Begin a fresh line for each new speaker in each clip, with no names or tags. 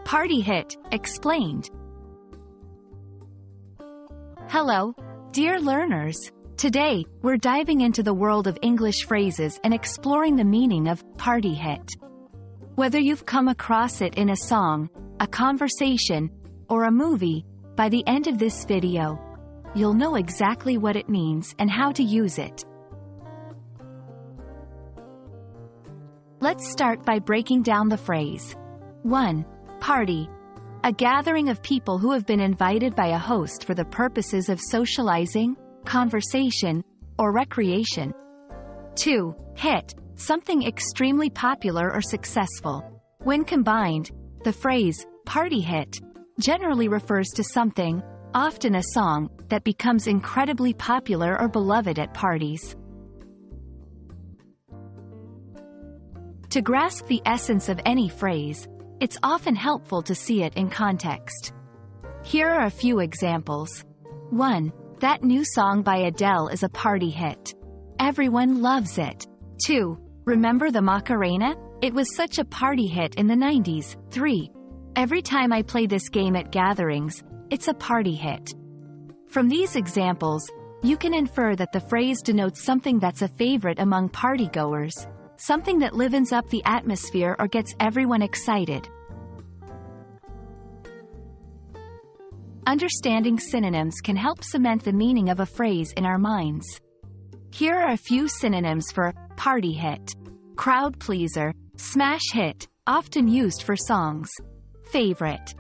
Party hit, explained. Hello, dear learners. Today, we're diving into the world of English phrases and exploring the meaning of party hit. Whether you've come across it in a song, a conversation, or a movie, by the end of this video, you'll know exactly what it means and how to use it. Let's start by breaking down the phrase. 1. Party. A gathering of people who have been invited by a host for the purposes of socializing, conversation, or recreation. 2. Hit. Something extremely popular or successful. When combined, the phrase, party hit, generally refers to something, often a song, that becomes incredibly popular or beloved at parties. To grasp the essence of any phrase, it's often helpful to see it in context. Here are a few examples. 1. That new song by Adele is a party hit. Everyone loves it. 2. Remember the Macarena? It was such a party hit in the 90s. 3. Every time I play this game at gatherings, it's a party hit. From these examples, you can infer that the phrase denotes something that's a favorite among partygoers, something that livens up the atmosphere or gets everyone excited. Understanding synonyms can help cement the meaning of a phrase in our minds. Here are a few synonyms for party hit. Crowd pleaser, smash hit, often used for songs. Favorite.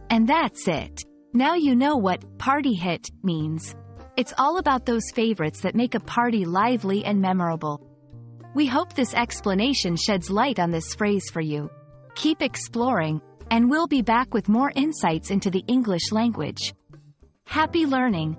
And that's it. Now you know what party hit means. It's all about those favorites that make a party lively and memorable. We hope this explanation sheds light on this phrase for you. Keep exploring, and we'll be back with more insights into the English language. Happy learning!